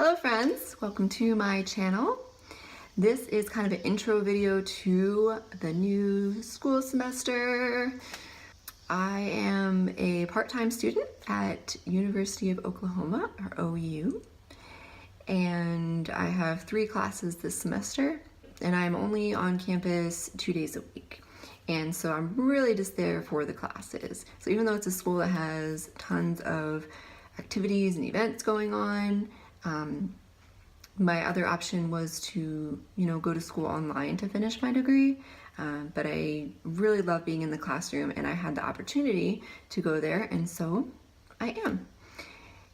Hello friends, welcome to my channel. This is kind of an intro video to the new school semester. I am a part-time student at University of Oklahoma, or OU, and I have 3 classes this semester, and I'm only on campus 2 days a week. And so I'm really just there for the classes. So even though it's a school that has tons of activities and events going on, my other option was to, go to school online to finish my degree. But I really love being in the classroom, and I had the opportunity to go there, and so I am.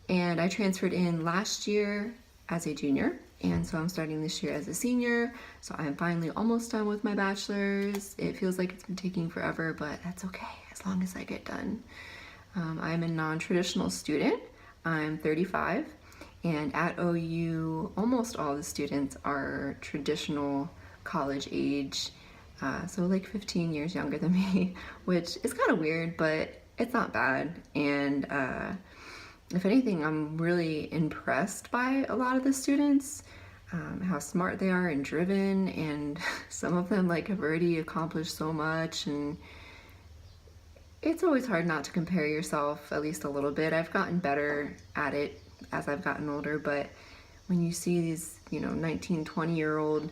And I transferred in last year as a junior, and so I'm starting this year as a senior. So I'm finally almost done with my bachelor's. It feels like it's been taking forever, but that's okay as long as I get done. I'm a non-traditional student. I'm 35, and at OU, almost all the students are traditional college age, so like 15 years younger than me, which is kind of weird, but it's not bad. And if anything, I'm really impressed by a lot of the students, how smart they are and driven, and some of them have already accomplished so much. And it's always hard not to compare yourself, at least a little bit. I've gotten better at it as I've gotten older, but when you see these 19, 20-year-old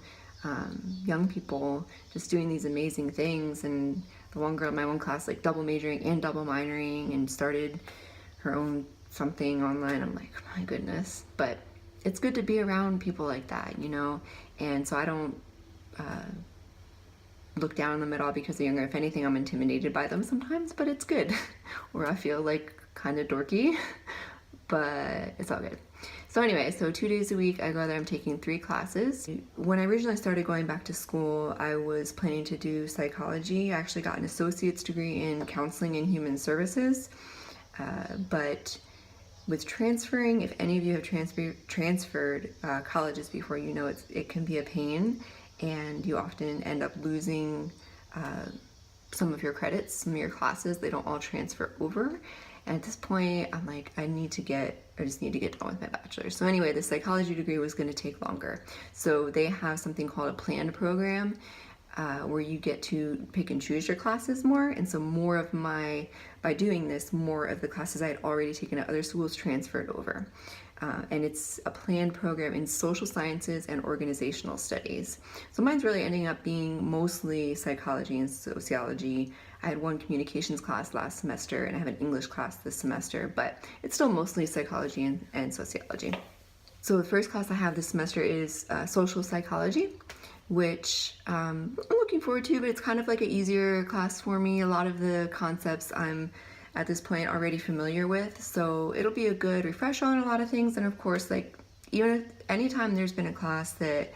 young people just doing these amazing things, and the one girl in my own class double majoring and double minoring and started her own something online, I'm like, my goodness. But it's good to be around people like that, and so I don't look down on them at all because they're younger. If anything, I'm intimidated by them sometimes, but it's good. Or I feel kind of dorky, but it's all good. So anyway, so 2 days a week I go there. I'm taking 3 classes. When I originally started going back to school, I was planning to do psychology. I actually got an associate's degree in counseling and human services, but with transferring, if any of you have transferred colleges before, it can be a pain, and you often end up losing some of your credits, some of your classes. They don't all transfer over. And at this point, I'm like, I just need to get done with my bachelor's. So anyway, the psychology degree was going to take longer. So they have something called a planned program, where you get to pick and choose your classes more. And so by doing this, more of the classes I had already taken at other schools transferred over. And it's a planned program in social sciences and organizational studies. So mine's really ending up being mostly psychology and sociology. I had 1 communications class last semester, and I have an English class this semester, but it's still mostly psychology and sociology. So the first class I have this semester is social psychology, which I'm looking forward to, but it's kind of like an easier class for me. A lot of the concepts I'm at this point already familiar with, so it'll be a good refresher on a lot of things. And of course, anytime there's been a class that,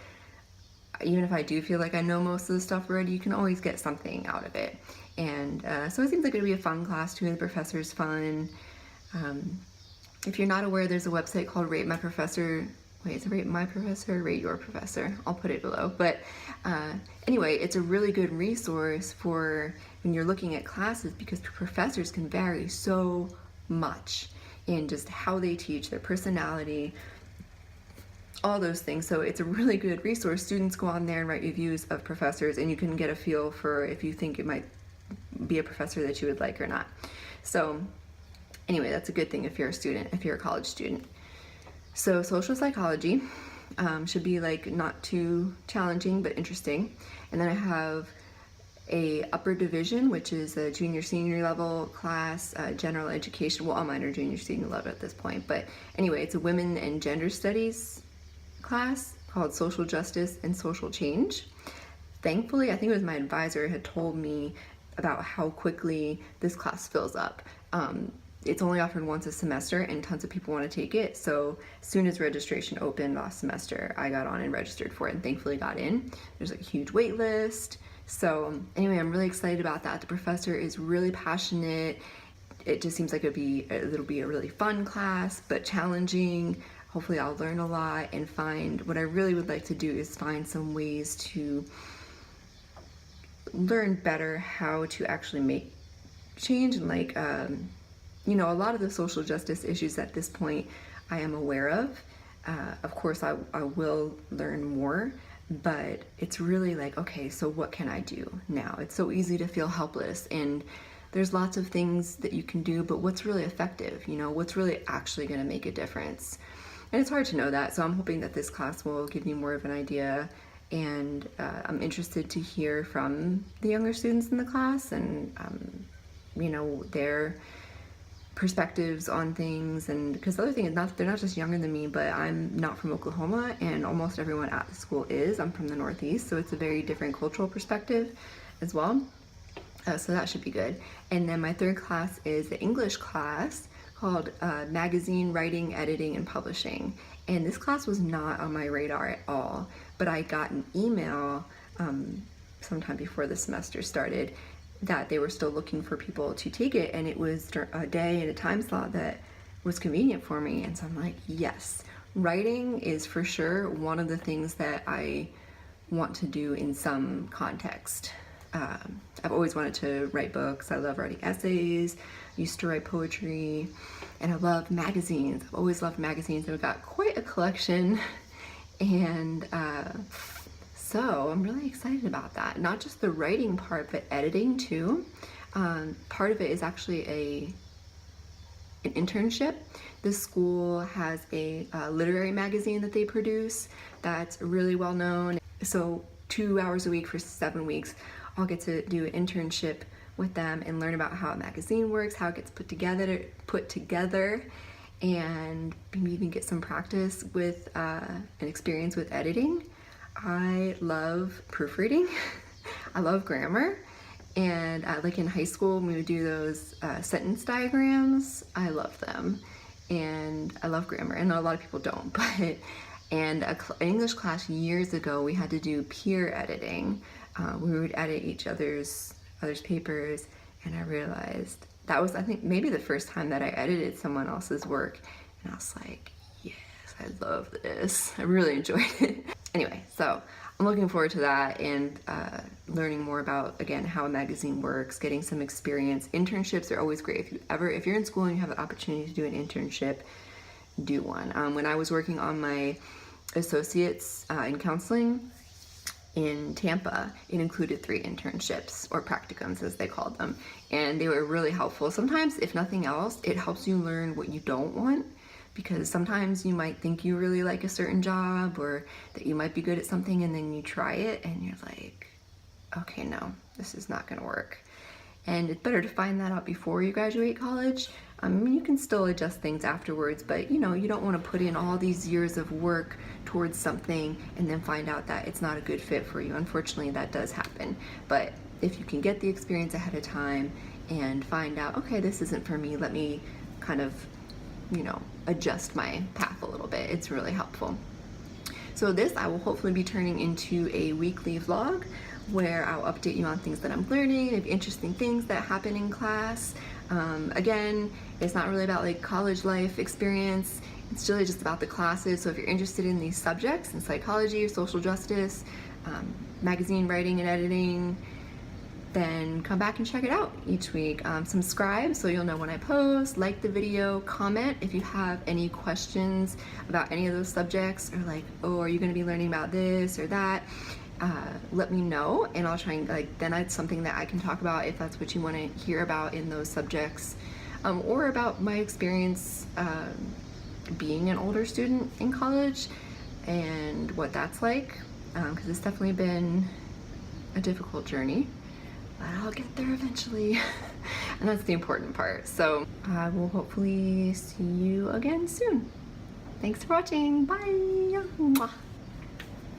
even if I do feel like I know most of the stuff already, you can always get something out of it. And so it seems like it'll be a fun class too. The professor's fun. If you're not aware, there's a website called Rate My Professor. Wait, is it Rate My Professor or Rate Your Professor? I'll put it below. But anyway, it's a really good resource for when you're looking at classes, because professors can vary so much in just how they teach, their personality, all those things. So it's a really good resource. Students go on there and write reviews of professors, and you can get a feel for if you think it might be a professor that you would like or not. So anyway, that's a good thing if you're a college student. So social psychology should be not too challenging, but interesting. And then I have a upper division, which is a junior senior level class, general education. Well, all mine are junior senior level at this point, but anyway, it's a women and gender studies class called social justice and social change. Thankfully, I think it was my advisor had told me about how quickly this class fills up. It's only offered once a semester, and tons of people want to take it. So as soon as registration opened last semester, I got on and registered for it, and thankfully got in. There's a huge wait list. So anyway, I'm really excited about that. The professor is really passionate. It just seems like it'll be a really fun class, but challenging. Hopefully I'll learn a lot and find what I really would like to do is find some ways to learn better how to actually make change. And a lot of the social justice issues at this point I am aware of. Of course, I will learn more, but it's really like, okay, so what can I do now? It's so easy to feel helpless, and there's lots of things that you can do, but what's really effective? You know, what's really actually going to make a difference? And it's hard to know that, so I'm hoping that this class will give me more of an idea, and I'm interested to hear from the younger students in the class and, you know, their perspectives on things. And because the other thing is, they're not just younger than me, but I'm not from Oklahoma, and almost everyone at the school is. I'm from the Northeast, so it's a very different cultural perspective as well. So that should be good. And then my third class is the English class called Magazine Writing, Editing, and Publishing. And this class was not on my radar at all, but I got an email sometime before the semester started that they were still looking for people to take it, and it was a day and a time slot that was convenient for me. And so I'm like, yes, writing is for sure one of the things that I want to do in some context. I've always wanted to write books. I love writing essays. I used to write poetry, and I love magazines. I've always loved magazines. I've got quite a collection, and so I'm really excited about that. Not just the writing part, but editing too. Part of it is actually an internship. The school has a literary magazine that they produce that's really well known. So 2 hours a week for 7 weeks, I'll get to do an internship with them and learn about how a magazine works, how it gets put together, and maybe even get some practice with an experience with editing. I love proofreading. I love grammar. And like in high school, when we would do those sentence diagrams, I love them. And I love grammar. I know a lot of people don't, but and an English class years ago, we had to do peer editing. We would edit each other's papers, and I realized that was, I think, maybe the first time that I edited someone else's work, and I was like, yes, I love this. I really enjoyed it. Anyway, so I'm looking forward to that, and learning more about, again, how a magazine works, getting some experience. Internships are always great. If you're in school and you have the opportunity to do an internship, do one. When I was working on my associates in counseling in Tampa, it included 3 internships, or practicums as they called them, and they were really helpful. Sometimes, if nothing else, it helps you learn what you don't want, because sometimes you might think you really like a certain job, or that you might be good at something, and then you try it and you're like, okay, no, this is not gonna work. And it's better to find that out before you graduate college. You can still adjust things afterwards, but you know, you don't want to put in all these years of work towards something and then find out that it's not a good fit for you. Unfortunately, that does happen. But if you can get the experience ahead of time and find out, okay, this isn't for me, let me kind of, you know, adjust my path a little bit, it's really helpful. So this I will hopefully be turning into a weekly vlog where I'll update you on things that I'm learning, and interesting things that happen in class. Again, it's not really about like college life experience, it's really just about the classes. So if you're interested in these subjects in psychology, social justice, magazine writing and editing, then come back and check it out each week. Subscribe so you'll know when I post, like the video, comment if you have any questions about any of those subjects, or like, oh, are you gonna be learning about this or that? Let me know, and I'll try and then it's something that I can talk about if that's what you want to hear about in those subjects, or about my experience being an older student in college and what that's like, because it's definitely been a difficult journey, but I'll get there eventually. And that's the important part. So I will hopefully see you again soon. Thanks for watching. Bye. Mwah.